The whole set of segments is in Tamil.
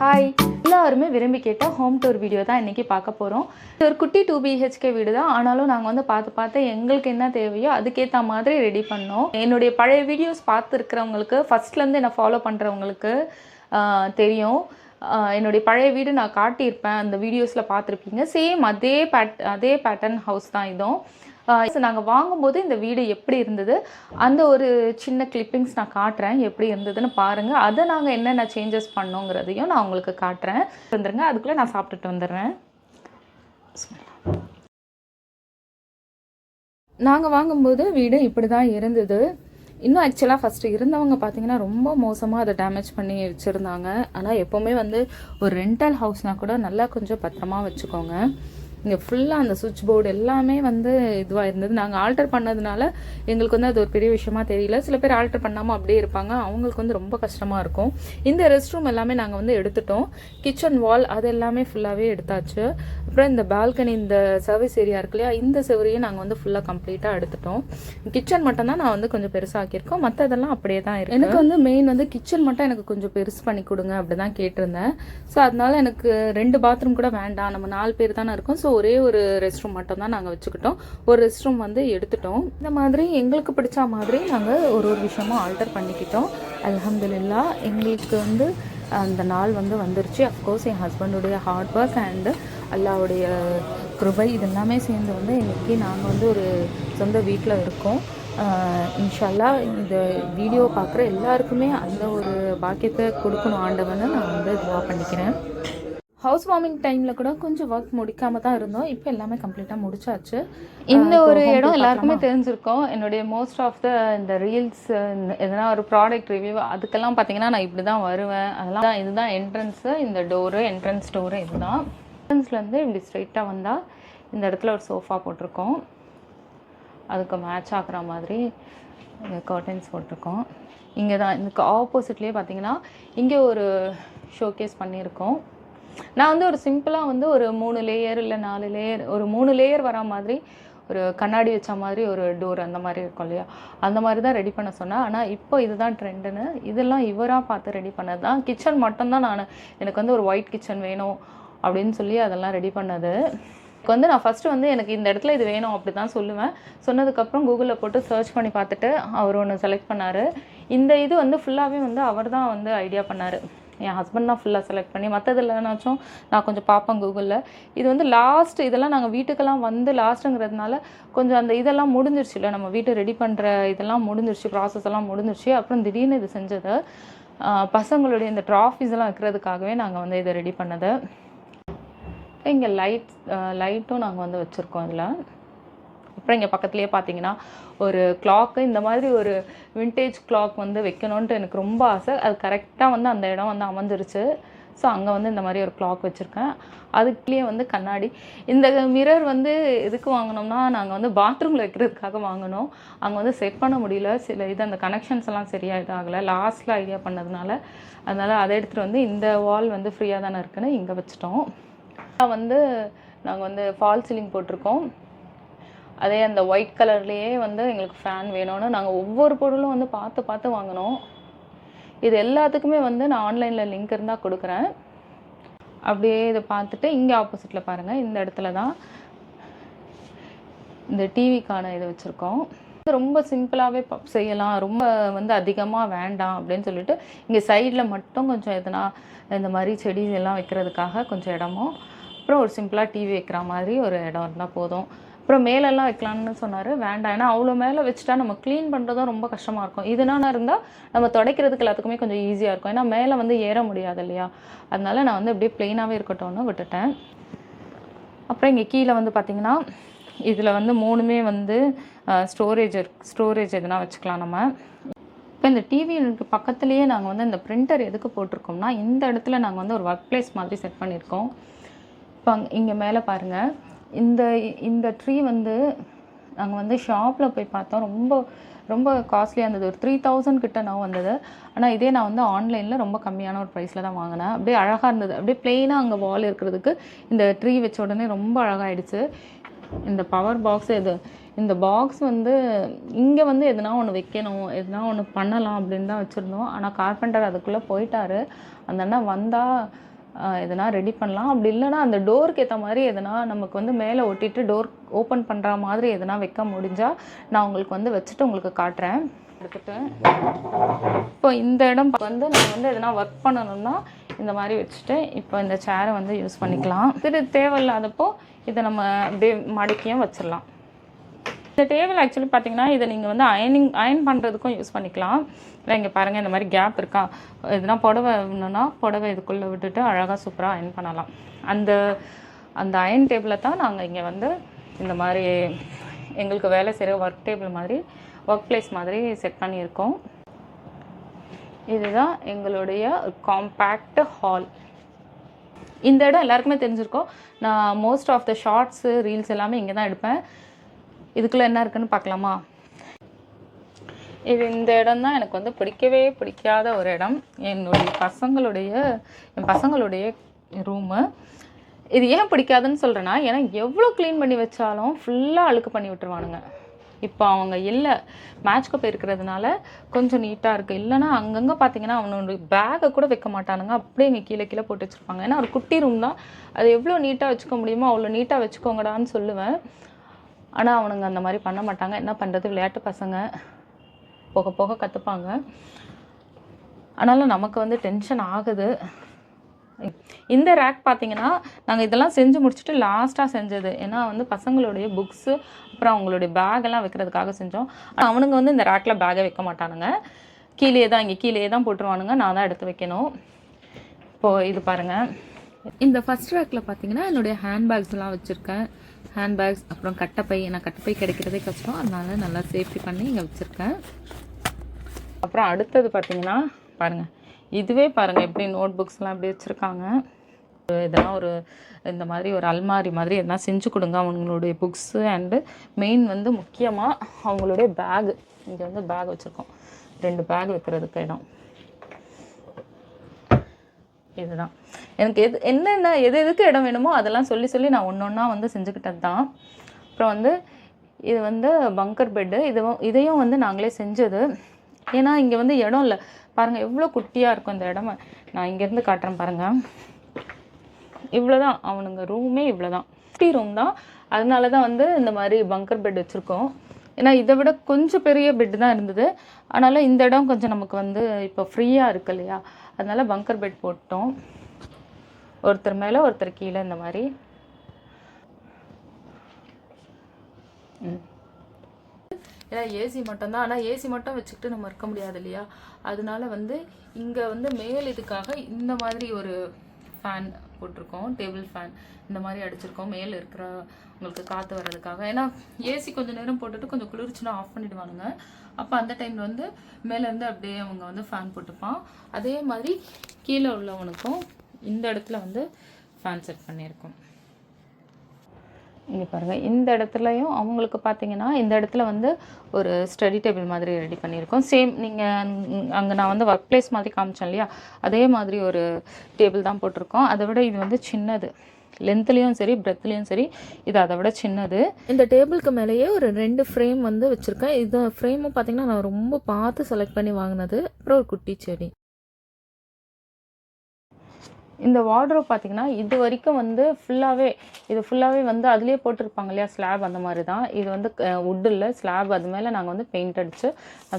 ஹாய், எல்லாருமே விரும்பி கேட்ட ஹோம் டூர் வீடியோ தான் இன்றைக்கி பார்க்க போகிறோம். இது ஒரு குட்டி 2 BHK வீடு தான். ஆனாலும் நாங்கள் வந்து பார்த்து எங்களுக்கு என்ன தேவையோ அதுக்கேற்ற மாதிரி ரெடி பண்ணோம். என்னுடைய பழைய வீடியோஸ் பார்த்துருக்கிறவங்களுக்கு, ஃபஸ்ட்லேருந்து என்னை ஃபாலோ பண்ணுறவங்களுக்கு தெரியும். என்னுடைய பழைய வீடு நான் காட்டியிருப்பேன், அந்த வீடியோஸில் பார்த்துருப்பீங்க. சேம் அதே பேட்டர்ன் ஹவுஸ் தான் இதுவும். நாங்கள் வாங்கும்போது இந்த வீடு எப்படி இருந்தது, அந்த ஒரு சின்ன கிளிப்பிங்ஸ் நான் காட்டுறேன். எப்படி இருந்ததுன்னு பாருங்கள். அதை நாங்கள் என்னென்ன சேஞ்சஸ் பண்ணோங்கிறதையும் நான் உங்களுக்கு காட்டுறேன். வந்துடுங்க, அதுக்குள்ளே நான் சாப்பிட்டுட்டு வந்துடுறேன். நாங்கள் வாங்கும்போது வீடு இப்படி தான் இருந்தது. இன்னும் ஆக்சுவலாக ஃபஸ்ட்டு இருந்தவங்க பார்த்தீங்கன்னா ரொம்ப மோசமாக அதை டேமேஜ் பண்ணி வச்சுருந்தாங்க. ஆனால் எப்போவுமே வந்து ஒரு ரெண்டல் ஹவுஸ்னால் கூட நல்லா கொஞ்சம் பத்திரமா வச்சுக்கோங்க. இங்கே ஃபுல்லாக அந்த சுவிட்ச் போர்டு எல்லாமே வந்து இதுவாக இருந்தது. நாங்கள் ஆல்டர் பண்ணதுனால எங்களுக்கு வந்து அது ஒரு பெரிய விஷயமா தெரியல. சில பேர் ஆல்டர் பண்ணாமல் அப்படியே இருப்பாங்க, அவங்களுக்கு வந்து ரொம்ப கஷ்டமாக இருக்கும். இந்த ரெஸ்ட் ரூம் எல்லாமே நாங்கள் வந்து எடுத்துட்டோம். கிச்சன் வால் அது எல்லாமே ஃபுல்லாகவே எடுத்தாச்சு. அப்புறம் இந்த பால்கனி, இந்த சர்வீஸ் ஏரியா இருக்கு இல்லையா, இந்த செவரையும் நாங்கள் வந்து ஃபுல்லாக கம்ப்ளீட்டாக எடுத்துட்டோம். கிச்சன் மட்டும் தான் நான் வந்து கொஞ்சம் பெருசாக்கியிருக்கோம், மற்றதெல்லாம் அப்படியே தான் இருக்குது. எனக்கு வந்து மெயின் வந்து கிச்சன் மட்டும் எனக்கு கொஞ்சம் பெருசு பண்ணி கொடுங்க அப்படி தான் கேட்டிருந்தேன். ஸோ அதனால எனக்கு 2 பாத்ரூம் கூட வேண்டாம், நம்ம 4 பேர் தானே இருக்கோம். ஸோ ஒரே ஒரு ரெஸ்ட் ரூம் மட்டும் தான் நாங்கள் வச்சுக்கிட்டோம். ஒரு ரெஸ்ட் ரூம் வந்து எடுத்துட்டோம். இந்த மாதிரி எங்களுக்கு பிடிச்ச மாதிரி நாங்கள் ஒரு விஷயமும் ஆல்டர் பண்ணிக்கிட்டோம். அல்ஹம்துலில்லாஹ் எங்களுக்கு வந்து அந்த நாள் வந்து வந்துருச்சு. அஃப்கோர்ஸ் என் ஹஸ்பண்டுடைய ஹார்ட் ஒர்க் அண்டு அல்லாவுடைய கிருபை இதெல்லாமே சேர்ந்து வந்து இன்றைக்கி நாங்கள் வந்து ஒரு சொந்த வீட்டில் இருக்கோம். இன்ஷால்லா இந்த வீடியோ பார்க்குற எல்லாருக்குமே அந்த ஒரு பாக்கியத்தை கொடுக்கணும் ஆண்டவன்னு நான் வந்து துவா பண்ணிக்கிறேன். ஹவுஸ் வார்மிங் டைமில் கூட கொஞ்சம் ஒர்க் முடிக்காமல் தான் இருந்தோம். இப்போ எல்லாமே கம்ப்ளீட்டாக முடிச்சாச்சு. இந்த ஒரு இடம் எல்லாருக்குமே தெரிஞ்சிருக்கோம். என்னுடைய மோஸ்ட் ஆஃப் த இந்த ரீல்ஸ், எதனா ஒரு ப்ராடக்ட் ரிவ்யூ அதுக்கெல்லாம் பார்த்தீங்கன்னா நான் இப்படி தான் வருவேன். அதெல்லாம் இதுதான் என்ட்ரன்ஸு, இந்த டோரு, என்ட்ரன்ஸ் டோரு இதுதான். என்ட்ரன்ஸ்லேருந்து இப்படி ஸ்ட்ரைட்டாக வந்தால் இந்த இடத்துல ஒரு சோஃபா போட்டிருக்கோம். அதுக்கு மேட்ச் ஆகிற மாதிரி இங்கே கர்டன்ஸ் போட்டிருக்கோம். இங்கே தான் இதுக்கு ஆப்போசிட்லேயே பார்த்தீங்கன்னா இங்கே ஒரு ஷோகேஸ் பண்ணியிருக்கோம். நான் வந்து ஒரு சிம்பிளாக வந்து ஒரு 3 லேயர் இல்லை 4 லேயர், ஒரு 3 லேயர் வரா மாதிரி ஒரு கண்ணாடி வச்ச மாதிரி ஒரு டோர் அந்த மாதிரி இருக்கும் இல்லையா, அந்த மாதிரி தான் ரெடி பண்ண சொன்னேன். ஆனால் இப்போ இதுதான் ட்ரெண்டுன்னு இதெல்லாம் இவராக பார்த்து ரெடி பண்ணது தான். கிச்சன் மட்டும்தான் எனக்கு வந்து ஒரு ஒயிட் கிச்சன் வேணும் அப்படின்னு சொல்லி அதெல்லாம் ரெடி பண்ணது. இப்போ வந்து நான் ஃபஸ்ட்டு வந்து எனக்கு இந்த இடத்துல இது வேணும் அப்படி தான் சொல்லுவேன். சொன்னதுக்கப்புறம் கூகுளில் போட்டு சர்ச் பண்ணி பார்த்துட்டு அவர் ஒன்று செலக்ட் பண்ணார். இந்த இது வந்து ஃபுல்லாகவே வந்து அவர் தான் வந்து ஐடியா பண்ணார். என் ஹஸ்பண்ட் தான் ஃபுல்லாக செலக்ட் பண்ணி, மற்றது இல்லைனாச்சும் நான் கொஞ்சம் பார்ப்பேன் கூகுளில். இது வந்து லாஸ்ட் இதெல்லாம் நாங்கள் வீட்டுக்கெல்லாம் வந்து லாஸ்ட்டுங்கிறதுனால கொஞ்சம் அந்த இதெல்லாம் முடிஞ்சிருச்சு இல்லை, நம்ம வீட்டை ரெடி பண்ணுற இதெல்லாம் முடிஞ்சிருச்சு, ப்ராசஸ் எல்லாம் முடிஞ்சிருச்சு. அப்புறம் திடீர்னு இது செஞ்சது பசங்களுடைய இந்த ட்ராஃபிஸ் எல்லாம் வைக்கிறதுக்காகவே நாங்கள் வந்து இதை ரெடி பண்ணது. இங்கே லைட்டும் நாங்கள் வந்து வச்சுருக்கோம் இதில். அப்புறம் இங்கே பக்கத்துலேயே பார்த்தீங்கன்னா ஒரு கிளாக்கு, இந்த மாதிரி ஒரு விண்டேஜ் கிளாக் வந்து வைக்கணுன்ட்டு எனக்கு ரொம்ப ஆசை. அது கரெக்டாக வந்து அந்த இடம் வந்து அமைஞ்சிருச்சு. ஸோ அங்கே வந்து இந்த மாதிரி ஒரு கிளாக் வச்சுருக்கேன். அதுக்குள்ளேயே வந்து கண்ணாடி. இந்த மிரர் வந்து எதுக்கு வாங்கினோம்னா, நாங்கள் வந்து பாத்ரூமில் வைக்கிறதுக்காக வாங்கினோம். அங்கே வந்து செட் பண்ண முடியல, சில இது அந்த கனெக்ஷன்ஸ் எல்லாம் சரியாக இதாகலை, லாஸ்ட்டில் ஐடியா பண்ணதுனால. அதனால் அதை எடுத்துகிட்டு வந்து இந்த வால் வந்து ஃப்ரீயாக தானே இருக்குன்னு இங்கே வச்சுட்டோம். வந்து நாங்கள் வந்து ஃபால் சீலிங் போட்டிருக்கோம். அதே அந்த ஒயிட் கலர்லேயே வந்து எங்களுக்கு ஃபேன் வேணும்னு நாங்கள் ஒவ்வொரு பொருளும் வந்து பார்த்து வாங்கினோம். இது எல்லாத்துக்குமே வந்து நான் ஆன்லைனில் லிங்க் இருந்தால் கொடுக்குறேன். அப்படியே இதை பார்த்துட்டு இங்கே ஆப்போசிட்டில் பாருங்கள், இந்த இடத்துல தான் இந்த டிவிக்கான இதை வச்சுருக்கோம். ரொம்ப சிம்பிளாகவே செய்யலாம், ரொம்ப வந்து அதிகமாக வேண்டாம் அப்படின்னு சொல்லிட்டு இங்கே சைடில் மட்டும் கொஞ்சம் எதுனா இந்த மாதிரி செடி எல்லாம் வைக்கிறதுக்காக கொஞ்சம் இடமும், அப்புறம் ஒரு சிம்பிளாக டிவி வைக்கிற மாதிரி ஒரு இடம் இருந்தால் போதும். அப்புறம் மேலெல்லாம் வைக்கலான்னு சொன்னார், வேண்டாம், ஏன்னா அவ்வளோ மேலே வச்சுட்டா நம்ம க்ளீன் பண்ணுறதும் ரொம்ப கஷ்டமாக இருக்கும். இதுனா இருந்தால் நம்ம துடைக்கிறதுக்கு எல்லாத்துக்குமே கொஞ்சம் ஈஸியாக இருக்கும், ஏன்னா மேலே வந்து ஏற முடியாது இல்லையா. அதனால நான் வந்து அப்படியே ப்ளெயினாகவே இருக்கட்டும்னு விட்டுட்டேன். அப்புறம் இங்கே கீழே வந்து பார்த்திங்கன்னா இதில் வந்து 3மே வந்து ஸ்டோரேஜ் எதுனா வச்சுக்கலாம் நம்ம. இப்போ இந்த டிவிக்கு பக்கத்துலேயே நாங்கள் வந்து இந்த பிரிண்டர் எதுக்கு போட்டிருக்கோம்னா, இந்த இடத்துல நாங்கள் வந்து ஒரு ஒர்க் பிளேஸ் மாதிரி செட் பண்ணியிருக்கோம். இப்போ இங்கே மேலே பாருங்கள், இந்த ட்ரீ வந்து நாங்கள் வந்து ஷாப்பில் போய் பார்த்தோம், ரொம்ப காஸ்ட்லியாக இருந்தது. ஒரு 3000 கிட்ட நான் வந்தது. ஆனால் இதே நான் வந்து ஆன்லைனில் ரொம்ப கம்மியான ஒரு ப்ரைஸில் தான் வாங்கினேன். அப்படியே அழகாக இருந்தது. அப்படியே ப்ளெயினாக அங்கே வால் இருக்கிறதுக்கு இந்த ட்ரீ வச்ச உடனே ரொம்ப அழகாகிடுச்சு. இந்த பவர் பாக்ஸ் இந்த பாக்ஸ் வந்து இங்கே வந்து எதுனா ஒன்று வைக்கணும், எதுனா ஒன்று பண்ணலாம் அப்படின்னு தான் வச்சுருந்தோம். ஆனால் கார்பெண்டர் அதுக்குள்ளே போயிட்டார். அந்த அண்ணா வந்தால் எதனா ரெடி பண்ணலாம். அப்படி இல்லைனா அந்த டோருக்கு ஏற்ற மாதிரி எதனா நமக்கு வந்து மேலே ஒட்டிட்டு டோர் ஓப்பன் பண்ணுற மாதிரி எதனா வைக்க முடிஞ்சால் நான் உங்களுக்கு வந்து வச்சுட்டு உங்களுக்கு காட்டுறேன். எடுத்துகிட்டு இப்போ இந்த இடம் வந்து நம்ம வந்து எதனா ஒர்க் பண்ணணும்னா இந்த மாதிரி வச்சுட்டு இப்போ இந்த சேரை வந்து யூஸ் பண்ணிக்கலாம். இது தேவையில்லாதப்போ இதை நம்ம அப்படியே மடக்கியும் வச்சிடலாம். இந்த டேபிள் ஆக்சுவலி பார்த்தீங்கன்னா இதை நீங்கள் வந்து அயன் பண்ணுறதுக்கும் யூஸ் பண்ணிக்கலாம். இல்லை இங்கே பாருங்கள் இந்த மாதிரி கேப் இருக்கா, எதுனா புடவை வேணும்னா புடவை இதுக்குள்ளே விட்டுட்டு அழகாக சூப்பராக அயன் பண்ணலாம். அந்த அயன் டேபிளை தான் நாங்கள் இங்கே வந்து இந்த மாதிரி எங்களுக்கு வேலை செய்கிற ஒர்க் டேபிள் மாதிரி ஒர்க் பிளேஸ் மாதிரி செட் பண்ணியிருக்கோம். இதுதான் எங்களுடைய காம்பேக்ட் ஹால். இந்த இடம் எல்லாருக்குமே தெரிஞ்சிருக்கோம். நான் most of the shorts reels எல்லாமே இங்கே தான் எடுப்பேன். இதுக்குள்ளே என்ன இருக்குன்னு பார்க்கலாமா? இந்த இடம் தான் எனக்கு வந்து பிடிக்கவே பிடிக்காத ஒரு இடம். என் பசங்களுடைய ரூமு. இது ஏன் பிடிக்காதுன்னு சொல்கிறேன்னா, ஏன்னா எவ்வளோ க்ளீன் பண்ணி வச்சாலும் ஃபுல்லாக அழுக்கு பண்ணி விட்டுருவானுங்க. இப்போ அவங்க இல்லை மேட்ச்க்கு போயிருக்கிறதுனால கொஞ்சம் நீட்டாக இருக்குது. இல்லைனா அங்கங்கே பார்த்தீங்கன்னா அவனுடைய பேக்கை கூட வைக்க மாட்டானுங்க, அப்படியே இங்கே கீழே போட்டு வச்சுருப்பாங்க. ஏன்னா ஒரு குட்டி ரூம் தான், அது எவ்வளோ நீட்டாக வச்சுக்க முடியுமோ அவ்வளோ நீட்டாக வச்சுக்கோங்கடான்னு சொல்லுவேன். ஆனால் அவனுங்க அந்த மாதிரி பண்ண மாட்டாங்க. என்ன பண்ணுறது, விளையாட்டு பசங்க, போக போக கற்றுப்பாங்க. ஆனாலும் நமக்கு வந்து டென்ஷன் ஆகுது. இந்த ரேக் பார்த்தீங்கன்னா நாங்கள் இதெல்லாம் செஞ்சு முடிச்சுட்டு லாஸ்ட்டாக செஞ்சது. ஏன்னா வந்து பசங்களுடைய புக்ஸு அப்புறம் அவங்களுடைய பேக்கெல்லாம் வைக்கிறதுக்காக செஞ்சோம். ஆனால் அவனுங்க வந்து இந்த ரேக்கில் பேக்கை வைக்க மாட்டானுங்க, கீழே தான் போட்டுருவானுங்க. நான் தான் எடுத்து வைக்கணும். இப்போது இது பாருங்கள், இந்த ஃபஸ்ட் ரேக்கில் பார்த்தீங்கன்னா என்னுடைய ஹேண்ட்பேக்ஸ்லாம் வச்சுருக்கேன். ஹேண்ட்பேக்ஸ் அப்புறம் கட்டைப்பை. ஏன்னா கட்டைப்பை கிடைக்கிறதே கஷ்டம், அதனால நல்லா சேஃப்டி பண்ணி இங்கே வச்சுருக்கேன். அப்புறம் அடுத்தது பார்த்தீங்கன்னா பாருங்கள், இதுவே பாருங்கள் எப்படி நோட் புக்ஸ்லாம் எப்படி வச்சுருக்காங்க. இதெல்லாம் இந்த மாதிரி ஒரு அல்மாரி மாதிரி எதனா செஞ்சு கொடுங்க அவங்களுடைய புக்ஸு. அண்டு மெயின் வந்து முக்கியமாக அவங்களுடைய பேகு. இங்கே வந்து பேக் வச்சுருக்கோம், 2 பேக் வைக்கிறதுக்கு இடம். இதுதான் எனக்கு எதுக்கு இடம் வேணுமோ அதெல்லாம் சொல்லி நான் ஒன்றா வந்து செஞ்சுக்கிட்டது தான். அப்புறம் வந்து இது வந்து பங்கர் பெட்டு. இதையும் வந்து நாங்களே செஞ்சது. ஏன்னா இங்கே வந்து இடம் இல்லை பாருங்கள், எவ்வளோ குட்டியாக இருக்கும் இந்த இடம். நான் இங்கேருந்து காட்டுறேன் பாருங்கள். இவ்வளோதான் அவனுங்க ரூமே, இவ்வளோதான் குட்டி ரூம் தான். அதனால தான் வந்து இந்த மாதிரி பங்கர் பெட் வச்சுருக்கோம். ஏன்னா இதை விட கொஞ்சம் பெரிய பெட்டு தான் இருந்தது. அதனால் இந்த இடம் கொஞ்சம் நமக்கு வந்து இப்போ ஃப்ரீயாக இருக்கு இல்லையா, அதனால் பங்கர் பெட் போட்டோம். ஒருத்தர் மேலே ஒருத்தர் கீழே இந்த மாதிரி. ஏன்னா ஏசி மட்டும்தான், ஆனால் ஏசி மட்டும் வச்சுக்கிட்டு நம்ம இருக்க முடியாது இல்லையா, அதனால வந்து இங்கே வந்து மேல் இதுக்காக இந்த மாதிரி ஒரு ஃபேன் போட்டிருக்கோம், டேபிள் ஃபேன் இந்த மாதிரி அடிச்சிருக்கோம் மேலே இருக்கிற உங்களுக்கு காற்று வர்றதுக்காக. ஏன்னா ஏசி கொஞ்சம் நேரம் போட்டுட்டு கொஞ்சம் குளிர்ச்சுன்னா ஆஃப் பண்ணிவிடுவானுங்க. அப்போ அந்த டைமில் வந்து மேலேருந்து அப்படியே அவங்க வந்து ஃபேன் போட்டுப்பான். அதே மாதிரி கீழே உள்ளவனுக்கும் இந்த இடத்துல வந்து ஃபேன் செட் பண்ணியிருக்கோம். இங்கே பாருங்கள், இந்த இடத்துலையும் அவங்களுக்கு பார்த்தீங்கன்னா இந்த இடத்துல வந்து ஒரு ஸ்டடி டேபிள் மாதிரி ரெடி பண்ணியிருக்கோம். சேம் நீங்கள் அங்கே நான் வந்து ஒர்க் பிளேஸ் மாதிரி காமிச்சேன் இல்லையா, அதே மாதிரி ஒரு டேபிள் தான் போட்டிருக்கோம். அதை விட இது வந்து சின்னது, லென்த்லேயும் சரி பிரெத்லேயும் சரி இது அதை விட சின்னது. இந்த டேபிளுக்கு மேலேயே ஒரு 2 ஃப்ரேம் வந்து வச்சுருக்கேன். இது ஃப்ரேமும் பார்த்தீங்கன்னா நான் ரொம்ப பார்த்து செலக்ட் பண்ணி வாங்கினது. அப்புறம் ஒரு குட்டி செடி. இந்த வார்ட்ரோப் பார்த்தீங்கன்னா இது வரைக்கும் வந்து ஃபுல்லாகவே வந்து அதுலேயே போட்டிருப்பாங்க இல்லையா ஸ்லாப், அந்த மாதிரி தான். இது வந்து வுட்டு இல்லை ஸ்லாப், அது மேலே நாங்கள் வந்து பெயிண்ட் அடித்து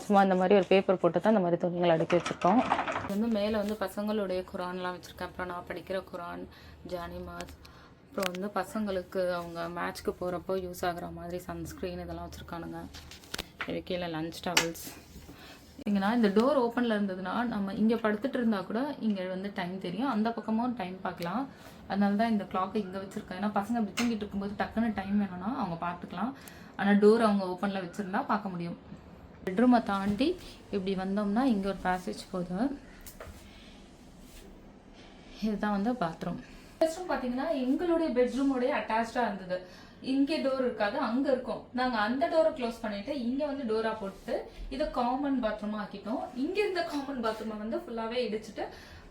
சும்மா இந்த மாதிரி ஒரு பேப்பர் போட்டு தான் இந்த மாதிரி துணிகள் அடுக்கி வச்சுருக்கோம். இது வந்து மேலே வந்து பசங்களுடைய குரான்லாம் வச்சுருக்கேன். அப்புறம் நான் படிக்கிற குரான், ஜானிமாஸ், அப்புறம் வந்து பசங்களுக்கு அவங்க மேட்ச்க்கு போகிறப்போ யூஸ் ஆகிற மாதிரி சன்ஸ்க்ரீன் இதெல்லாம் வச்சுருக்கானுங்க. இது கீழே லஞ்ச் டவல்ஸ். இங்கேனா இந்த டோர் ஓப்பனில் இருந்ததுன்னா நம்ம இங்கே படுத்துட்டு இருந்தால் கூட இங்கே வந்து டைம் தெரியும், அந்த பக்கமும் டைம் பார்க்கலாம். அதனால தான் இந்த கிளாக்கை இங்கே வச்சுருக்கேன். ஏன்னா பசங்க அப்படி தூங்கிட்டு இருக்கும்போது டக்குன்னு டைம் வேணும்னா அவங்க பார்த்துக்கலாம். ஆனால் டோர் அவங்க ஓப்பனில் வச்சுருந்தா பார்க்க முடியும். பெட்ரூமை தாண்டி இப்படி வந்தோம்னா இங்கே ஒரு பேசேஜ் போகுது. இதுதான் வந்து பாத்ரூம். பார்த்தீங்கன்னா எங்களுடைய பெட்ரூமோடைய அட்டாச்சாக இருந்தது. இங்கே டோர் இருக்காது, அங்கே இருக்கும். நாங்கள் அந்த டோரை க்ளோஸ் பண்ணிவிட்டு இங்கே வந்து டோராக போட்டு இதை காமன் பாத்ரூமாக ஆக்கிட்டோம். இங்கே இருந்த காமன் பாத்ரூமை வந்து ஃபுல்லாகவே இடிச்சுட்டு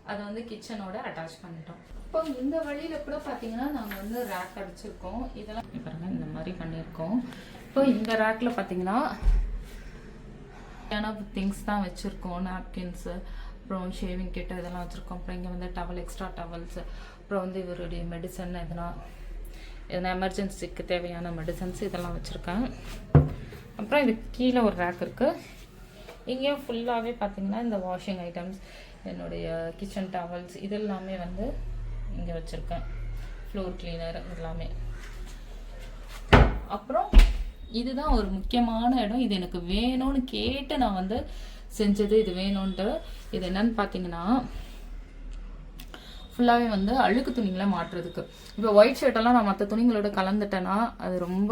அதை வந்து கிச்சனோட அட்டாச் பண்ணிட்டோம். இப்போ இந்த வழியில் கூட பார்த்தீங்கன்னா நாங்கள் வந்து ரேக் அடிச்சிருக்கோம். இதெல்லாம் பாருங்கள் இந்த மாதிரி பண்ணியிருக்கோம். இப்போ இந்த ரேக்கில் பார்த்தீங்கன்னா திங்ஸ் தான் வச்சுருக்கோம். நாப்கின்ஸு, அப்புறம் ஷேவிங் கிட்ட இதெல்லாம் வச்சுருக்கோம். அப்புறம் இங்கே வந்து டவல், எக்ஸ்ட்ரா டவல்ஸ், அப்புறம் வந்து இவருடைய மெடிசன் எதனா எமர்ஜென்சிக்கு தேவையான மெடிசன்ஸ் இதெல்லாம் வச்சுருக்கேன். அப்புறம் இது கீழே ஒரு ரேக் இருக்குது. இங்கேயும் ஃபுல்லாகவே பார்த்திங்கன்னா இந்த வாஷிங் ஐட்டம்ஸ், என்னுடைய கிச்சன் டவல்ஸ் இது எல்லாமே வந்து இங்கே வச்சுருக்கேன். ஃப்ளோர் கிளீனர் எல்லாமே. அப்புறம் இதுதான் ஒரு முக்கியமான இடம். இது எனக்கு வேணும்னு கேட்டு நான் வந்து செஞ்சது. இது வேணும்ன்ட்டு இது என்னன்னு பார்த்தீங்கன்னா ஃபுல்லாகவே வந்து அழுக்கு துணிங்களை மாட்டுறதுக்கு. இப்போ ஒயிட் ஷர்ட்டெல்லாம் நான் மற்ற துணிங்களோட கலந்துட்டேன்னா அது ரொம்ப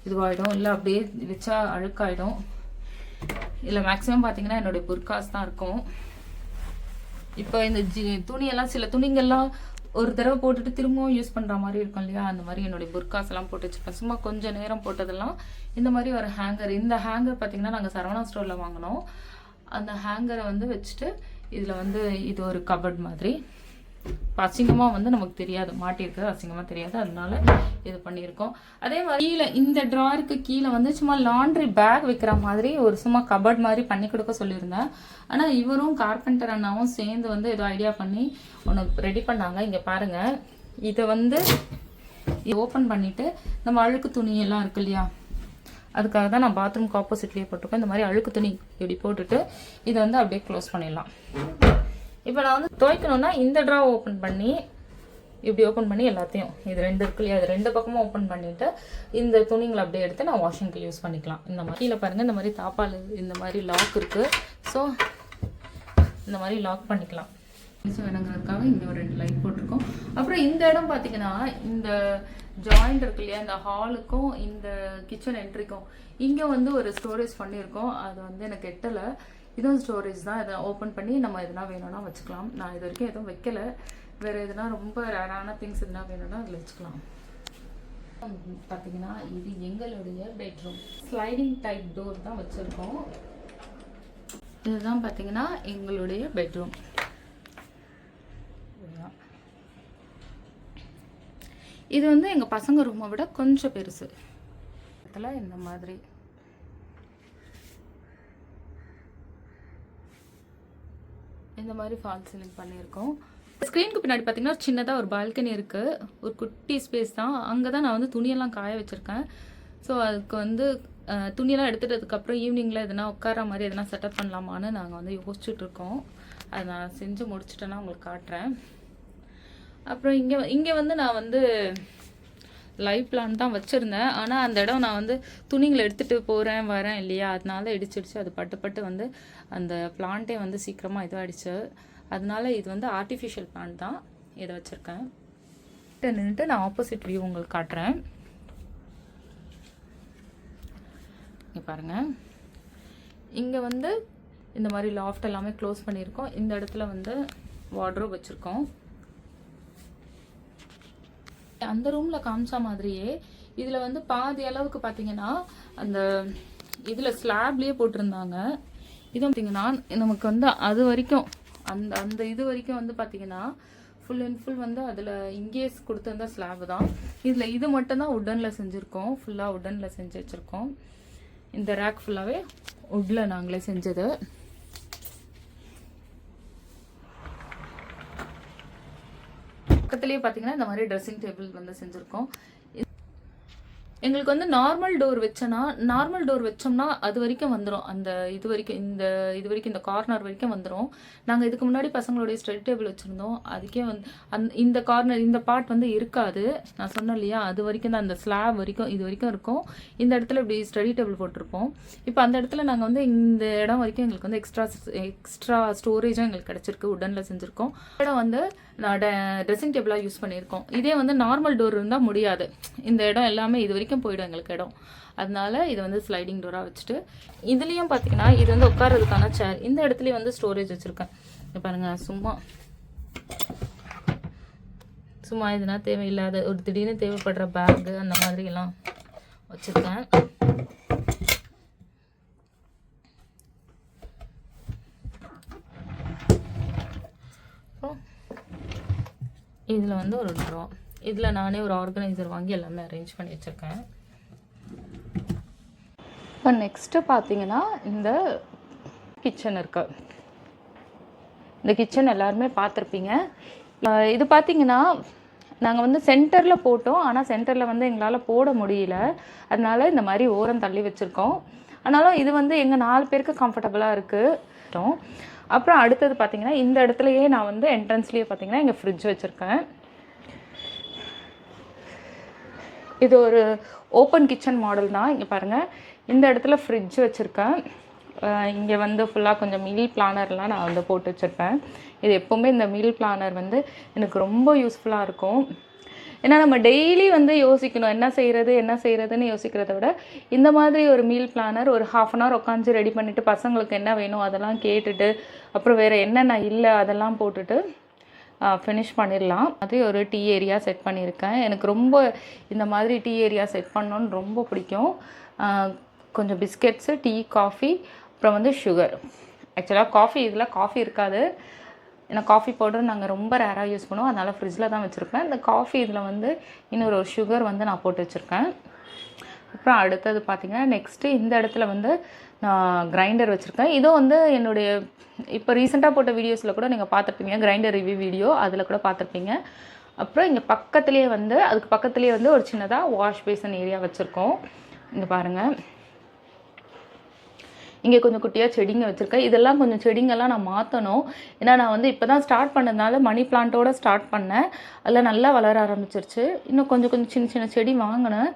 இதுவாகிடும், இல்லை அப்படியே வச்சா அழுக்காயிடும். இல்லை மேக்ஸிமம் பார்த்தீங்கன்னா என்னுடைய புர்காஸ் தான் இருக்கும். இப்போ இந்த துணியெல்லாம் சில துணிங்கள்லாம் ஒரு தடவை போட்டுட்டு திரும்பவும் யூஸ் பண்ணுற மாதிரி இருக்கும் இல்லையா, அந்த மாதிரி என்னுடைய புர்காஸ் எல்லாம் போட்டு வச்சுப்பேன். சும்மா கொஞ்சம் நேரம் போட்டதெல்லாம் இந்த மாதிரி ஒரு ஹேங்கர். இந்த ஹேங்கர் பார்த்தீங்கன்னா நாங்கள் சரவணா ஸ்டோரில் வாங்கினோம். அந்த ஹேங்கரை வந்து வச்சுட்டு இதில் வந்து இது ஒரு கபர்ட் மாதிரி. அசிங்கமாக வந்து நமக்கு தெரியாது, மாட்டியிருக்கிறது அசிங்கமாக தெரியாது, அதனால இது பண்ணியிருக்கோம். அதே மாதிரி கீழே இந்த ட்ராருக்கு கீழே வந்து சும்மா லாண்ட்ரி பேக் வைக்கிற மாதிரி ஒரு சும்மா கபர்ட் மாதிரி பண்ணி கொடுக்க சொல்லியிருந்தேன். ஆனால் இவரும் கார்பெண்டர் அண்ணாவும் சேர்ந்து வந்து ஏதோ ஐடியா பண்ணி ஒன்று ரெடி பண்ணாங்க. இங்கே பாருங்கள், இதை வந்து ஓப்பன் பண்ணிவிட்டு நம்ம அழுக்கு துணி எல்லாம் இருக்கு இல்லையா, அதுக்காக தான் நான் பாத்ரூம்க்கு ஆப்போசிட்லேயே போட்டிருக்கேன். இந்த மாதிரி அழுக்கு துணி இப்படி போட்டுட்டு இதை வந்து அப்படியே க்ளோஸ் பண்ணிடலாம். இப்போ நான் வந்து துவைக்கணும்னா இந்த ட்ரா ஓப்பன் பண்ணி இப்படி ஓப்பன் பண்ணி எல்லாத்தையும், இது ரெண்டு இருக்கு இல்லையா, அது ரெண்டு பக்கமும் ஓப்பன் பண்ணிவிட்டு இந்த துணிங்களை அப்படியே எடுத்து நான் வாஷிங்க்கு யூஸ் பண்ணிக்கலாம். இந்த மாதிரி கீழே பாருங்கள், இந்த மாதிரி தாப்பால் இந்த மாதிரி லாக் இருக்குது. ஸோ இந்த மாதிரி லாக் பண்ணிக்கலாம். வேணுங்கிறதுக்காக இங்கே ஒரு 2 லைட் போட்டிருக்கோம். அப்புறம் இந்த இடம் பார்த்தீங்கன்னா இந்த ஜாயிண்ட் இருக்கு இல்லையா, இந்த ஹாலுக்கும் இந்த கிச்சன் என்ட்ரிக்கும் இங்கே வந்து ஒரு ஸ்டோரேஜ் பண்ணியிருக்கோம். அது வந்து எனக்கு எட்டலை. இதுவும் ஸ்டோரேஜ் தான். இதை ஓப்பன் பண்ணி நம்ம எதுனா வேணும்னா வச்சுக்கலாம். நான் இது வரைக்கும் எதுவும் வைக்கலை. வேறு எதுனா ரொம்ப ரேரான திங்ஸ் எதுனா வேணும்னா அதில் வச்சுக்கலாம். பார்த்தீங்கன்னா இது எங்களுடைய பெட்ரூம். ஸ்லைடிங் டைப் டோர் தான் வச்சுருக்கோம். இதுதான் பார்த்தீங்கன்னா எங்களுடைய பெட்ரூம். இது வந்து எங்கள் பசங்க ரூமை விட கொஞ்சம் பெருசு. இதில் இந்த மாதிரி இந்த மாதிரி ஃபால் சீலிங் பண்ணியிருக்கோம். ஸ்க்ரீனுக்கு பின்னாடி பார்த்தீங்கன்னா சின்னதாக ஒரு பால்கனி இருக்குது. ஒரு குட்டி ஸ்பேஸ் தான். அங்கே தான் நான் வந்து துணியெல்லாம் காய வச்சுருக்கேன். ஸோ அதுக்கு வந்து துணியெல்லாம் எடுத்துட்டதுக்கப்புறம் ஈவினிங்கில் எதுனா உட்கார மாதிரி எதனா செட்டப் பண்ணலாமான்னு நாங்கள் வந்து யோசிச்சுட்ருக்கோம். அதை நான் செஞ்சு முடிச்சுட்டேன்னா உங்களுக்கு காட்டுறேன். அப்புறம் இங்கே வந்து நான் வந்து லைவ் பிளான் தான் வச்சுருந்தேன். ஆனால் அந்த இடம் நான் வந்து துணிங்களை எடுத்துகிட்டு போகிறேன் வரேன் இல்லையா, அதனால இடிச்சிடுச்சு. அது பட்டு வந்து அந்த பிளான்ட்டே வந்து சீக்கிரமாக இதாகிடுச்சு. அதனால இது வந்து ஆர்டிஃபிஷியல் பிளான்ட் தான். இதை வச்சுருக்கேன். நின்றுட்டு நான் ஆப்போசிட் வியூ உங்களுக்கு காட்டுறேன். இங்கே பாருங்கள், இங்கே வந்து இந்த மாதிரி லாஃப்ட் எல்லாமே க்ளோஸ் பண்ணியிருக்கோம். இந்த இடத்துல வந்து வார்ட்ரோப் வச்சுருக்கோம். அந்த ரூமில் காமிச்ச மாதிரியே இதில் வந்து பாதி அளவுக்கு பார்த்தீங்கன்னா அந்த இதில் ஸ்லாப்லேயே போட்டிருந்தாங்க. இதுவும் பார்த்தீங்கன்னா நமக்கு வந்து அது வரைக்கும் அந்த இது வரைக்கும் வந்து பார்த்தீங்கன்னா ஃபுல் அண்ட் ஃபுல் வந்து அதில் இங்கேயே கொடுத்துருந்த ஸ்லாப் தான். இதில் இது மட்டும்தான் உட்டனில் செஞ்சுருக்கோம். ஃபுல்லாக உட்டனில் செஞ்சு வச்சுருக்கோம். இந்த ரேக் ஃபுல்லாகவே உட்டில் நாங்களே செஞ்சது. பக்கத்துலேயே பார்த்தீங்கன்னா இந்த மாதிரி ட்ரெஸ்ஸிங் டேபிள் வந்து செஞ்சுருக்கோம். எங்களுக்கு வந்து நார்மல் டோர் வச்சோம்னா அது வரைக்கும் வந்துடும். அந்த இது வரைக்கும் இந்த கார்னர் வரைக்கும் வந்துடும். நாங்கள் இதுக்கு முன்னாடி பசங்களுடைய ஸ்டடி டேபிள் வச்சுருந்தோம். அதுக்கே வந்து இந்த கார்னர் இந்த பார்ட் வந்து இருக்காது. நான் சொன்னேன் இல்லையா, அது வரைக்கும் தான், அந்த ஸ்லாப் வரைக்கும் இது வரைக்கும் இருக்கும். இந்த இடத்துல இப்படி ஸ்டடி டேபிள் போட்டிருப்போம். இப்போ அந்த இடத்துல நாங்கள் வந்து இந்த இடம் வரைக்கும் எங்களுக்கு வந்து எக்ஸ்ட்ரா ஸ்டோரேஜும் எங்களுக்கு கிடச்சிருக்கு. உடனில் செஞ்சுருக்கோம். இடம் வந்து நான் ட்ரெஸ்ஸிங் டேபிளாக யூஸ் பண்ணியிருக்கோம். இதே வந்து நார்மல் டோர் இருந்தால் முடியாது. இந்த இடம் எல்லாமே இது வரைக்கும் போயிடும் எங்களுக்கு இடம். அதனால இது வந்து ஸ்லைடிங் டோராக வச்சுட்டு இதுலேயும் பார்த்தீங்கன்னா இது வந்து உட்காரதுக்கான சேர். இந்த இடத்துலையும் வந்து ஸ்டோரேஜ் வச்சுருக்கேன். பாருங்கள், சும்மா இதுனா தேவையில்லாத ஒரு திடீர்னு தேவைப்படுற பேக்கு அந்த மாதிரி எல்லாம் வச்சுருக்கேன். இதில் வந்து ஒரு ட்ரா, இதில் நானே ஒரு ஆர்கனைசர் வாங்கி எல்லாமே அரேஞ்ச் பண்ணி வச்சுருக்கேன். இப்போ நெக்ஸ்ட்டு பார்த்தீங்கன்னா இந்த கிச்சன் இருக்கு. இந்த கிச்சன் எல்லாருமே பார்த்துருப்பீங்க. இது பார்த்திங்கன்னா நாங்கள் வந்து சென்டரில் போட்டோம், ஆனால் சென்டரில் வந்து எங்களால் போட முடியல. அதனால இந்த மாதிரி ஓரம் தள்ளி வச்சுருக்கோம். ஆனாலும் இது வந்து எங்கள் 4 பேருக்கு கம்ஃபர்டபுளாக இருக்குது. அப்புறம் அடுத்தது பார்த்திங்கன்னா இந்த இடத்துலையே நான் வந்து என்ட்ரன்ஸ்லேயே பார்த்திங்கன்னா இங்கே ஃப்ரிட்ஜ் வச்சுருக்கேன். இது ஒரு ஓப்பன் கிச்சன் மாடல் தான். இங்கே பாருங்கள், இந்த இடத்துல ஃப்ரிட்ஜ் வச்சுருக்கேன். இங்கே வந்து ஃபுல்லாக கொஞ்சம் மீல் பிளானர்லாம் நான் வந்து போட்டு வச்சுருப்பேன். இது எப்போவுமே இந்த மீல் பிளானர் வந்து எனக்கு ரொம்ப யூஸ்ஃபுல்லாக இருக்கும். ஏன்னா நம்ம டெய்லி வந்து யோசிக்கணும் என்ன செய்கிறதுன்னு யோசிக்கிறத விட இந்த மாதிரி ஒரு மீல் பிளானர் ஒரு 1/2 அன் ஹவர் உட்காந்து ரெடி பண்ணிவிட்டு பசங்களுக்கு என்ன வேணும் அதெல்லாம் கேட்டுட்டு அப்புறம் வேறு என்னென்ன இல்லை அதெல்லாம் போட்டுட்டு ஃபினிஷ் பண்ணிடலாம். அது ஒரு டீ ஏரியா செட் பண்ணியிருக்கேன். எனக்கு ரொம்ப இந்த மாதிரி டீ ஏரியா செட் பண்ணணுன்னு ரொம்ப பிடிக்கும். கொஞ்சம் பிஸ்கெட்ஸு, டீ, காஃபி, அப்புறம் வந்து சுகர். ஆக்சுவலாக இதில் காஃபி இருக்காது. ஏன்னா காஃபி பவுடர் நாங்கள் ரொம்ப ரேராக யூஸ் பண்ணுவோம், அதனால் ஃப்ரிட்ஜில் தான் வச்சுருப்பேன். இந்த காஃபி இதில் வந்து இன்னொரு சுகர் வந்து நான் போட்டு வச்சுருக்கேன். அப்புறம் அடுத்தது பார்த்திங்கன்னா நெக்ஸ்ட்டு இந்த இடத்துல வந்து நான் கிரைண்டர் வச்சுருக்கேன். இதுவும் வந்து என்னுடைய இப்போ ரீசெண்டாக போட்ட வீடியோஸில் கூட நீங்கள் பார்த்துருப்பீங்க, கிரைண்டர் ரிவ்யூ வீடியோ அதில் கூட பார்த்துருப்பீங்க. அப்புறம் இங்கே பக்கத்துலேயே வந்து அதுக்கு பக்கத்துலேயே வந்து ஒரு சின்னதாக வாஷ் பேசன் ஏரியா வச்சுருக்கோம். இங்கே பாருங்கள், இங்கே கொஞ்சம் குட்டியாக செடிங்க வச்சுருக்கேன். இதெல்லாம் கொஞ்சம் செடிங்கெல்லாம் நான் மாற்றணும். ஏன்னா நான் வந்து இப்போ தான் ஸ்டார்ட் பண்ணதுனால மணி பிளான்ட்டோடு ஸ்டார்ட் பண்ணேன். அதில் நல்லா வளர ஆரம்பிச்சிருச்சு. இன்னும் கொஞ்சம் சின்ன சின்ன செடி வாங்கினேன்.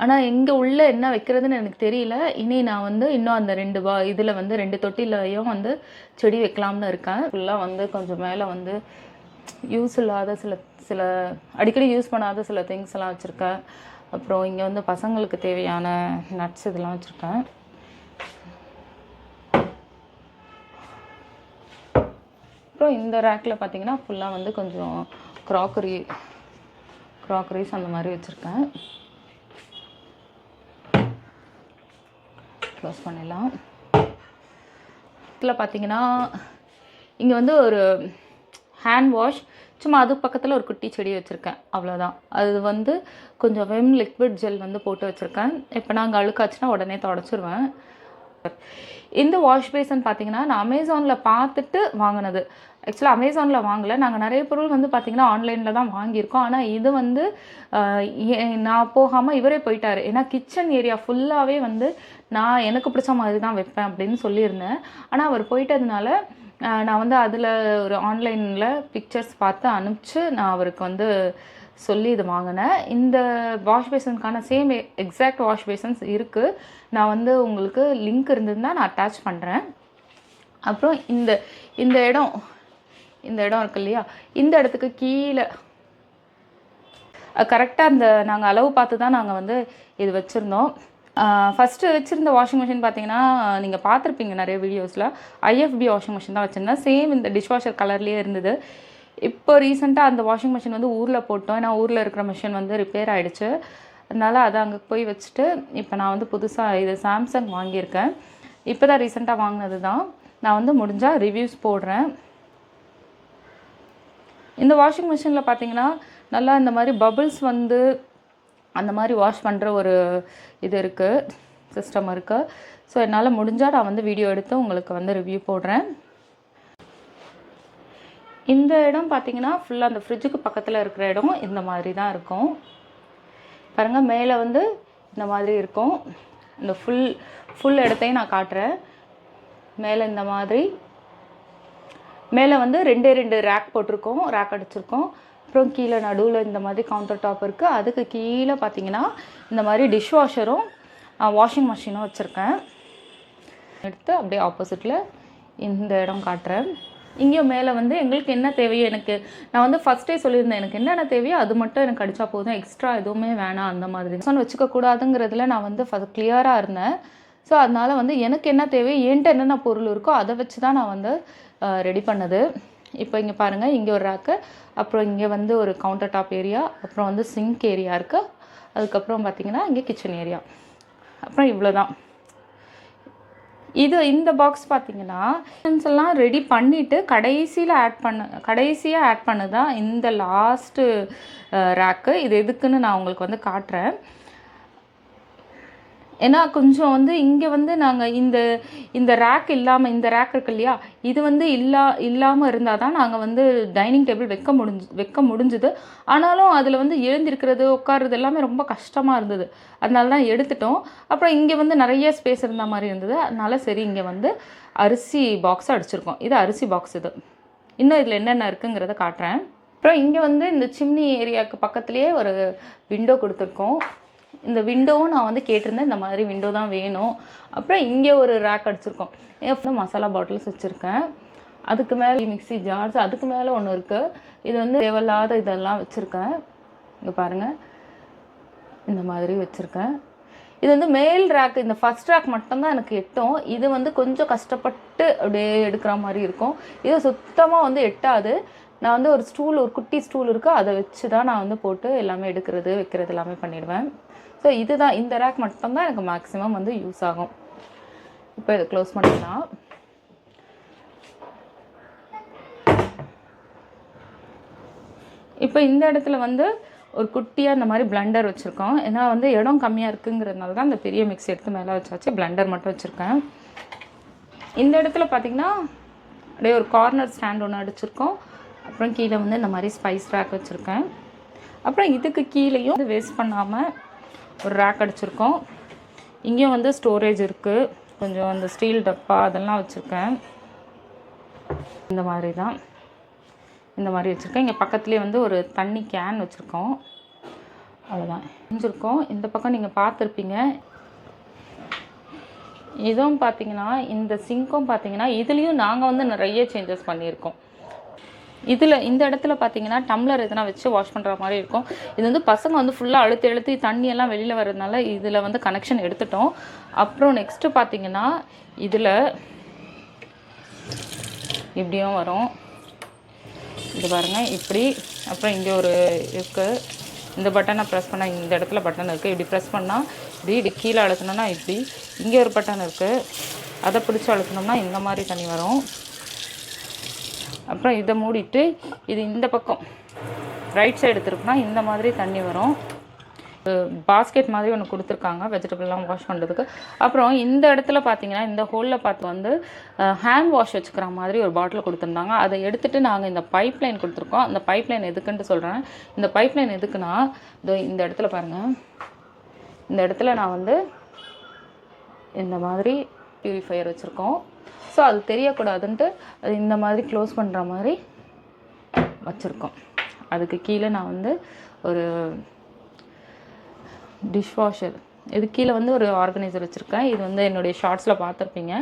ஆனால் எங்கே உள்ளே என்ன வைக்கிறதுன்னு எனக்கு தெரியல. இனி நான் வந்து இன்னும் அந்த 2 இதில் வந்து 2 தொட்டிலையும் வந்து செடி வைக்கலாம்னு இருக்கேன். ஃபுல்லாக வந்து கொஞ்சம் மேலே வந்து யூஸ் இல்லாத சில அடிக்கடி யூஸ் பண்ணாத சில திங்ஸ் எல்லாம் வச்சுருக்கேன். அப்புறம் இங்கே வந்து பசங்களுக்கு தேவையான நட்ஸ் இதெல்லாம் வச்சுருக்கேன். அப்புறம் இந்த ரேக்கில் பார்த்திங்கன்னா ஃபுல்லாக வந்து கொஞ்சம் க்ராக்கரிஸ் அந்த மாதிரி வச்சுருக்கேன். க்ளோஸ் பண்ணிடலாம். இதில் பார்த்திங்கன்னா இங்கே வந்து ஒரு ஹேண்ட் வாஷ், சும்மா அதுக்கு பக்கத்தில் ஒரு குட்டி செடி வச்சுருக்கேன், அவ்வளோதான். அது வந்து கொஞ்சம் விம் லிக்விட் ஜெல் வந்து போட்டு வச்சுருக்கேன். இப்போ நாங்கள் அழுக்காச்சுன்னா உடனே தொடச்சிருவேன். இந்த வாஷ் பேசன் பார்த்திங்கன்னா நான் அமேசானில் பார்த்துட்டு வாங்கினது. ஆக்சுவலாக அமேசானில் வாங்கலை, நாங்கள் நிறைய பொருள் வந்து பார்த்திங்கன்னா ஆன்லைனில் தான் வாங்கியிருக்கோம். ஆனால் இது வந்து நான் போகாமல் இவரே போயிட்டார். ஏன்னா கிச்சன் ஏரியா ஃபுல்லாகவே வந்து நான் எனக்கு பிடிச்ச மாதிரி தான் வைப்பேன் அப்படின்னு சொல்லியிருந்தேன். ஆனால் அவர் போயிட்டதுனால நான் வந்து அதில் ஒரு ஆன்லைனில் பிக்சர்ஸ் பார்த்து அனுப்பிச்சு நான் அவருக்கு வந்து சொல்லி இது வாங்கினேன். இந்த வாஷ் பேசனுக்கான சேம் எக்ஸாக்ட் வாஷ் பேசன்ஸ் இருக்குது. நான் வந்து உங்களுக்கு லிங்க் இருந்ததுன்னா நான் அட்டாச் பண்ணுறேன். அப்புறம் இந்த இடம் இருக்கு இல்லையா, இந்த இடத்துக்கு கீழே கரெக்டாக நாங்கள் அளவு பார்த்து தான் நாங்கள் வந்து இது வச்சுருந்தோம். ஃபஸ்ட்டு வச்சுருந்த வாஷிங் மிஷின் பார்த்தீங்கன்னா நீங்கள் பார்த்துருப்பீங்க நிறைய வீடியோஸில், ஐஎஃப்பி வாஷிங் மிஷின் தான் வச்சுருந்தேன். சேம் இந்த டிஷ்வாஷர் கலர்லேயே இருந்தது. இப்போ ரீசெண்டாக அந்த வாஷிங் மிஷின் வந்து ஊரில் போட்டோம். ஏன்னா ஊரில் இருக்கிற மிஷின் வந்து ரிப்பேர் ஆகிடுச்சு. அதனால் அதை அங்கே போய் வச்சுட்டு இப்போ நான் வந்து புதுசாக இது சாம்சங் வாங்கியிருக்கேன். இப்போ தான் ரீசெண்டாக வாங்கினது தான். நான் வந்து முடிஞ்சால் ரிவ்யூஸ் போடுறேன். இந்த வாஷிங் மிஷினில் பார்த்தீங்கன்னா நல்லா இந்த மாதிரி பபிள்ஸ் வந்து அந்த மாதிரி வாஷ் பண்ணுற ஒரு இது இருக்குது, சிஸ்டம் இருக்குது. ஸோ என்னால் முடிஞ்சால் நான் வந்து வீடியோ எடுத்து உங்களுக்கு வந்து ரிவ்யூ போடுறேன். இந்த இடம் பார்த்திங்கன்னா ஃபுல்லாக அந்த ஃப்ரிட்ஜுக்கு பக்கத்தில் இருக்கிற இடம் இந்த மாதிரி தான் இருக்கும். பாருங்கள், மேலே வந்து இந்த மாதிரி இருக்கும். இந்த ஃபுல் இடத்தையும் நான் காட்டுறேன். மேலே இந்த மாதிரி மேலே வந்து 2 ரேக் போட்டிருக்கோம், ரேக் அடிச்சிருக்கோம். அப்புறம் கீழே நடுவில் இந்த மாதிரி கவுண்டர் டாப் இருக்குது. அதுக்கு கீழே பார்த்திங்கன்னா இந்த மாதிரி டிஷ்வாஷரும் வாஷிங் மிஷினும் வச்சுருக்கேன். எடுத்து அப்படியே ஆப்போசிட்டில் இந்த இடம் காட்டுறேன். இங்கேயும் மேலே வந்து எங்களுக்கு என்ன தேவையோ, நான் வந்து ஃபஸ்ட்டே சொல்லியிருந்தேன், எனக்கு என்னென்ன தேவையோ அது மட்டும் எனக்கு அடித்தா போதும், எக்ஸ்ட்ரா எதுவுமே வேணாம் அந்த மாதிரி வச்சுக்கக்கூடாதுங்கிறதுல நான் வந்து கிளியராக இருந்தேன். ஸோ அதனால் வந்து எனக்கு என்ன தேவையோ, என்கிட்ட என்னென்ன பொருள் இருக்கோ அதை வச்சு தான் நான் வந்து ரெடி பண்ணது. இப்போ இங்கே பாருங்கள், இங்கே ஒரு ரேக்கு, அப்புறம் இங்கே வந்து ஒரு கவுண்டர் டாப் ஏரியா, அப்புறம் வந்து சிங்க் ஏரியா இருக்குது. அதுக்கப்புறம் பார்த்திங்கன்னா இங்கே கிச்சன் ஏரியா. அப்புறம் இவ்வளோ தான். இந்த பாக்ஸ் பார்த்திங்கன்னா எல்லாம் ரெடி பண்ணிவிட்டு கடைசியாக ஆட் பண்ணதான் இந்த லாஸ்ட்டு ரேக்கு. இது எதுக்குன்னு நான் உங்களுக்கு வந்து காட்டுறேன். ஏன்னா கொஞ்சம் வந்து இங்கே வந்து நாங்கள் இந்த ரேக் இல்லாமல், இந்த ரேக் இருக்கு இல்லையா, இது வந்து இல்லாமல் இருந்தால் தான் நாங்கள் வந்து டைனிங் டேபிள் வைக்க முடிஞ்சுது. ஆனாலும் அதில் வந்து எழுந்திருக்கிறது, உட்காருறது எல்லாமே ரொம்ப கஷ்டமாக இருந்தது. அதனால தான் எடுத்துட்டோம். அப்புறம் இங்கே வந்து நிறைய ஸ்பேஸ் இருந்த மாதிரி இருந்தது. அதனால சரி இங்கே வந்து அரிசி பாக்ஸ் அடிச்சிருக்கோம். இது அரிசி பாக்ஸ். இது இன்னும் இதில் என்னென்ன இருக்குங்கிறத காட்டுறேன். அப்புறம் இங்கே வந்து இந்த சிம்னி ஏரியாவுக்கு பக்கத்துலேயே ஒரு விண்டோ கொடுத்துருக்கோம். இந்த விண்டோவும் நான் வந்து கேட்டிருந்தேன், இந்த மாதிரி விண்டோ தான் வேணும். அப்புறம் இங்கே ஒரு ரேக் அடிச்சிருக்கோம். ஏன் மசாலா பாட்டில்ஸ் வச்சுருக்கேன். அதுக்கு மேலே மிக்ஸி ஜார்ஸ், அதுக்கு மேலே ஒன்று இருக்குது. இது வந்து தேவையில்லாத இதெல்லாம் வச்சுருக்கேன். இங்கே பாருங்கள், இந்த மாதிரி வச்சுருக்கேன். இது வந்து மேல் ரேக், இந்த ஃபஸ்ட் ரேக் மட்டும்தான் எனக்கு எட்டும். இது வந்து கொஞ்சம் கஷ்டப்பட்டு அப்படியே எடுக்கிற மாதிரி இருக்கும். இது சுத்தமாக வந்து எட்டாது. நான் வந்து ஒரு குட்டி ஸ்டூல் இருக்குது, அதை வச்சு தான் நான் வந்து போட்டு எல்லாமே வைக்கிறது எல்லாமே பண்ணிடுவேன். ஸோ இதுதான், இந்த ரேக் மட்டும்தான் எனக்கு மேக்ஸிமம் வந்து யூஸ் ஆகும். இப்போ இதை க்ளோஸ் பண்ணிக்கலாம். இப்போ இந்த இடத்துல வந்து ஒரு குட்டியாக இந்த மாதிரி பிளெண்டர் வச்சுருக்கோம். ஏன்னா வந்து இடம் கம்மியாக இருக்குங்கிறதுனால தான் இந்த பெரிய மிக்ஸி எடுத்து மேலே வச்சாச்சு. பிளெண்டர் மட்டும் வச்சுருக்கேன். இந்த இடத்துல பார்த்திங்கன்னா அப்படியே ஒரு கார்னர் ஸ்டாண்ட் ஒன்று அடிச்சிருக்கோம். அப்புறம் கீழே வந்து இந்த மாதிரி ஸ்பைஸ் ரேக் வச்சுருக்கேன். அப்புறம் இதுக்கு கீழேயும் வந்து வேஸ்ட் பண்ணாமல் ஒரு ரேக் அடிச்சிருக்கோம். இங்கேயும் வந்து ஸ்டோரேஜ் இருக்குது. கொஞ்சம் அந்த ஸ்டீல் டப்பா அதெல்லாம் வச்சுருக்கேன். இந்த மாதிரி தான், இந்த மாதிரி வச்சுருக்கேன். இங்கே பக்கத்துலேயே வந்து ஒரு தண்ணி கேன் வச்சுருக்கோம். அவ்வளோதான் செஞ்சுருக்கோம். இந்த பக்கம் நீங்கள் பார்த்துருப்பீங்க. இதுவும் பார்த்தீங்கன்னா, இந்த சிங்க்கும் பார்த்தீங்கன்னா இதுலேயும் நாங்கள் வந்து நிறைய சேஞ்சஸ் பண்ணியிருக்கோம். இந்த இடத்துல பார்த்தீங்கன்னா டம்ளர் எதனா வச்சு வாஷ் பண்ணுற மாதிரி இருக்கும். இது வந்து பசங்க வந்து ஃபுல்லாக அழுத்தி தண்ணியெல்லாம் வெளியில் வர்றதுனால இதில் வந்து கனெக்ஷன் எடுத்துட்டோம். அப்புறம் நெக்ஸ்ட்டு பார்த்தீங்கன்னா இதில் இப்படியும் வரும். இது பாருங்கள் இப்படி. அப்புறம் இங்கே ஒரு இருக்குது. இந்த பட்டனை ப்ரெஸ் பண்ணால் இந்த இடத்துல பட்டன் இருக்குது. இப்படி ப்ரெஸ் பண்ணால் இப்படி கீழே அழுத்தினோன்னா இப்படி. இங்கே ஒரு பட்டன் இருக்குது, அதை பிடிச்சி அழுத்தினோம்னா இந்த மாதிரி தண்ணி வரும். அப்புறம் இதை மூடிட்டு இது இந்த பக்கம் ரைட் சைடு எடுத்துருக்குன்னா இந்த மாதிரி தண்ணி வரும். பாஸ்கெட் மாதிரி ஒன்று கொடுத்துருக்காங்க வெஜிடபிள்லாம் வாஷ் பண்ணுறதுக்கு. அப்புறம் இந்த இடத்துல பார்த்தீங்கன்னா இந்த ஹோலில் பார்த்து வந்து ஹேண்ட் வாஷ் வச்சுக்கிற மாதிரி ஒரு பாட்டில் கொடுத்துருந்தாங்க. அதை எடுத்துகிட்டு நாங்கள் இந்த பைப் லைன் கொடுத்துருக்கோம். அந்த பைப் லைன் எதுக்குன்ட்டு சொல்கிறேன். இந்த பைப் லைன் எதுக்குன்னா இந்த இடத்துல பாருங்கள், இந்த இடத்துல நான் வந்து இந்த மாதிரி பியூரிஃபையர் வச்சுருக்கோம். ஸோ அது தெரியக்கூடாதுன்ட்டு அது இந்த மாதிரி க்ளோஸ் பண்ணுற மாதிரி வச்சுருக்கோம். அதுக்கு கீழே நான் வந்து ஒரு டிஷ்வாஷர், இது கீழே வந்து ஒரு ஆர்கனைசர் வச்சுருக்கேன். இது வந்து என்னுடைய ஷார்ட்ஸில் பார்த்துருப்பீங்க.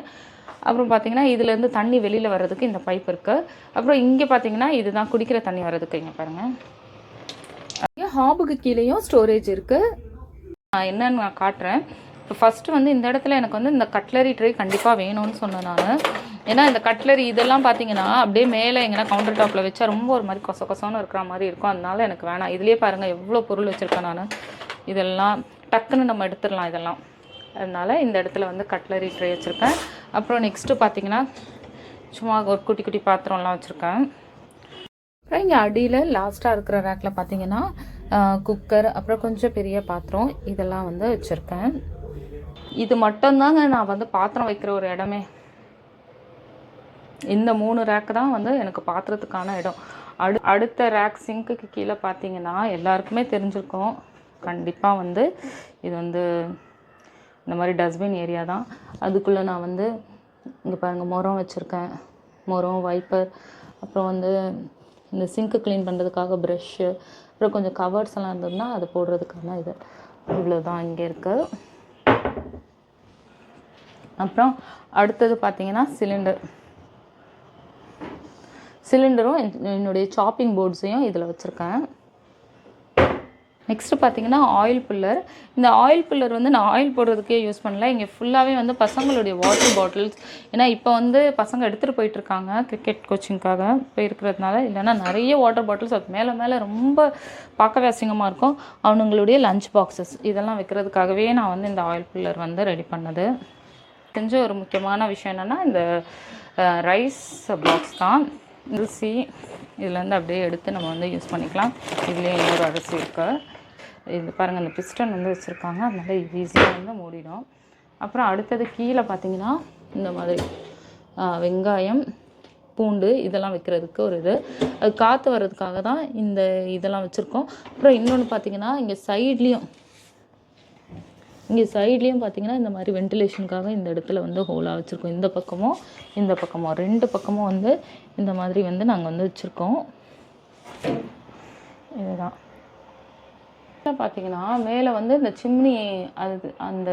அப்புறம் பார்த்திங்கன்னா இதுலேருந்து தண்ணி வெளியில் வர்றதுக்கு இந்த பைப் இருக்குது. அப்புறம் இங்கே பார்த்திங்கன்னா இதுதான் குடிக்கிற தண்ணி வர்றதுக்கு. இங்கே பாருங்கள், இங்கே ஹாபுக்கு கீழேயும் ஸ்டோரேஜ் இருக்குது. என்னன்னு நான் காட்டுறேன். இப்போ ஃபஸ்ட்டு வந்து இந்த இடத்துல எனக்கு வந்து இந்த கட்லரி ட்ரே கண்டிப்பாக வேணும்னு சொன்னேன் நான். ஏன்னா இந்த கட்லரி இதெல்லாம் பார்த்தீங்கன்னா அப்படியே மேலே எங்கன்னா கவுண்டர் டாப்பில் வச்சா ரொம்ப ஒரு மாதிரி கொசன்னு இருக்கிற மாதிரி இருக்கும். அதனால எனக்கு வேணாம். இதுலேயே பாருங்கள் எவ்வளோ பொருள் வச்சுருக்கேன் நான். இதெல்லாம் டக்குன்னு நம்ம எடுத்துடலாம் இதெல்லாம். அதனால் இந்த இடத்துல வந்து கட்லரி ட்ரே வச்சுருக்கேன். அப்புறம் நெக்ஸ்ட்டு பார்த்தீங்கன்னா சும்மா ஒரு குட்டி குட்டி பாத்திரம்லாம் வச்சுருக்கேன். அப்புறம் இங்கே அடியில் லாஸ்ட்டாக இருக்கிற ரேக்கில் பார்த்தீங்கன்னா குக்கர், அப்புறம் கொஞ்சம் பெரிய பாத்திரம் இதெல்லாம் வந்து வச்சுருக்கேன். இது மட்டும்தாங்க நான் வந்து பாத்திரம் வைக்கிற ஒரு இடமே. இந்த 3 ரேக்கு தான் வந்து எனக்கு பாத்திரத்துக்கான இடம். அடுத்த ரேக் சிங்க்குக்கு கீழே பார்த்தீங்கன்னா எல்லாருக்குமே தெரிஞ்சிருக்கும் கண்டிப்பாக வந்து இது வந்து இந்த மாதிரி டஸ்ட்பின் ஏரியா தான். அதுக்குள்ளே நான் வந்து இங்கே பாருங்கள் முறம் வச்சுருக்கேன். முறம், வைப்பர், அப்புறம் வந்து இந்த சிங்க்கு க்ளீன் பண்ணுறதுக்காக ப்ரஷ்ஷு, அப்புறம் கொஞ்சம் கவர்ஸ் எல்லாம் இருந்ததுன்னா அது போடுறதுக்கான இது. இவ்வளோ தான் இங்கே இருக்குது. அப்புறம் அடுத்தது பார்த்தீங்கன்னா சிலிண்டரும் என்னுடைய சாப்பிங் போர்ட்ஸையும் இதில் வச்சுருக்கேன். நெக்ஸ்ட்டு பார்த்தீங்கன்னா ஆயில் புல்லர். இந்த ஆயில் புல்லர் வந்து நான் ஆயில் போடுறதுக்கே யூஸ் பண்ணல. இங்கே ஃபுல்லாகவே வந்து பசங்களுடைய வாட்டர் பாட்டில்ஸ். ஏன்னா இப்போ வந்து பசங்க எடுத்துகிட்டு போயிட்டுருக்காங்க கிரிக்கெட் கோச்சிங்காக போயிருக்கிறதுனால. இல்லைன்னா நிறைய வாட்டர் பாட்டில்ஸ் அது மேலே ரொம்ப பார்க்கவே அசிங்கமாக இருக்கும். அவனுங்களுடைய லஞ்ச் பாக்ஸஸ் இதெல்லாம் வைக்கிறதுக்காகவே நான் வந்து இந்த ஆயில் புல்லர் வந்து ரெடி பண்ணது. கொஞ்சம் ஒரு முக்கியமான விஷயம் என்னென்னா இந்த ரைஸ் பாக்ஸ் தான். அரிசி இதுலேருந்து அப்படியே எடுத்து நம்ம வந்து யூஸ் பண்ணிக்கலாம். இதுலேயே இன்னொரு அரிசி இருக்குது. இது பாருங்கள் அந்த பிஸ்டன் வந்து வச்சுருக்காங்க, அதனால ஈஸியாக வந்து மூடிடும். அப்புறம் அடுத்தது கீழே பார்த்தீங்கன்னா இந்த மாதிரி வெங்காயம் பூண்டு இதெல்லாம் வைக்கிறதுக்கு ஒரு இது, அது காற்று வர்றதுக்காக தான் இந்த இதெல்லாம் வச்சுருக்கோம். அப்புறம் இன்னொன்று பார்த்தீங்கன்னா இங்கே சைட்லேயும் பார்த்தீங்கன்னா இந்த மாதிரி வென்டிலேஷனுக்காக இந்த இடத்துல வந்து ஹோலாக வச்சுருக்கோம். இந்த பக்கமும் 2 பக்கமும் வந்து இந்த மாதிரி வந்து நாங்கள் வந்து வச்சுருக்கோம். இதுதான் பார்த்தீங்கன்னா மேலே வந்து இந்த சிம்னி அது அந்த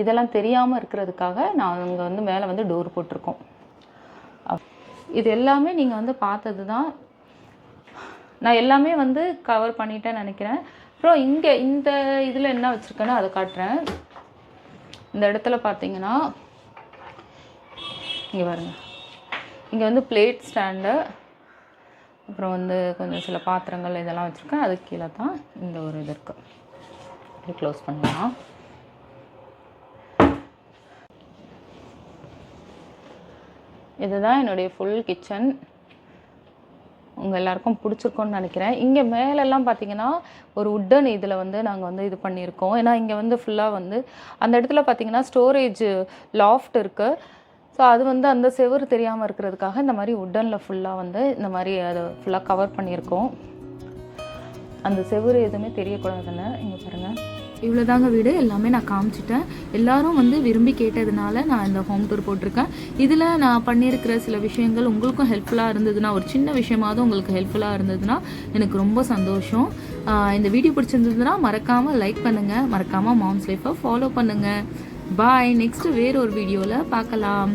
இதெல்லாம் தெரியாமல் இருக்கிறதுக்காக நான் அங்கே வந்து மேலே வந்து டோர் போட்டிருக்கோம். இது எல்லாமே நீங்கள் வந்து பார்த்தது தான். நான் எல்லாமே வந்து கவர் பண்ணிட்டேன்னு நினைக்கிறேன். அப்புறம் இங்கே இந்த இதில் என்ன வச்சுருக்கேன்னு அதை காட்டுறேன். இந்த இடத்துல பார்த்தீங்கன்னா இங்கே பாருங்க, இங்கே வந்து பிளேட் ஸ்டாண்டு, அப்புறம் வந்து கொஞ்சம் சில பாத்திரங்கள் இதெல்லாம் வச்சுருக்கேன். அதுக்கு கீழே தான் இந்த ஒரு இது இருக்குது. இது க்ளோஸ் பண்ணலாம். இதுதான் என்னுடைய ஃபுல் கிச்சன். உங்கள் எல்லாருக்கும் பிடிச்சிருக்கோன்னு நினைக்கிறேன். இங்கே மேலெல்லாம் பார்த்தீங்கன்னா ஒரு உட்டன் இதில் வந்து நாங்கள் வந்து இது பண்ணியிருக்கோம். ஏன்னா இங்கே வந்து ஃபுல்லாக வந்து அந்த இடத்துல பார்த்தீங்கன்னா ஸ்டோரேஜ் லாஃப்ட் இருக்குது. ஸோ அது வந்து அந்த செவுறு தெரியாமல் இருக்கிறதுக்காக இந்த மாதிரி உட்டனில் ஃபுல்லாக வந்து இந்த மாதிரி அதை ஃபுல்லாக கவர் பண்ணியிருக்கோம். அந்த செவுறு எதுவுமே தெரியக்கூடாதுன்னு. இங்கே பாருங்கள், இவ்வளோதாங்க வீடு. எல்லாமே நான் காமிச்சிட்டேன். எல்லோரும் வந்து விரும்பி கேட்டதுனால நான் இந்த ஹோம் டூர் போட்டிருக்கேன். இதில் நான் பண்ணியிருக்கிற சில விஷயங்கள் உங்களுக்கும் ஹெல்ப்ஃபுல்லாக இருந்ததுன்னா, ஒரு சின்ன விஷயமாவது உங்களுக்கு ஹெல்ப்ஃபுல்லாக இருந்ததுன்னா எனக்கு ரொம்ப சந்தோஷம். இந்த வீடியோ பிடிச்சிருந்ததுன்னா மறக்காமல் லைக் பண்ணுங்கள், மறக்காமல் மாம்ஸ் லைஃப்பை ஃபாலோ பண்ணுங்கள். பாய். நெக்ஸ்ட்டு வேறு ஒரு வீடியோவில் பார்க்கலாம்.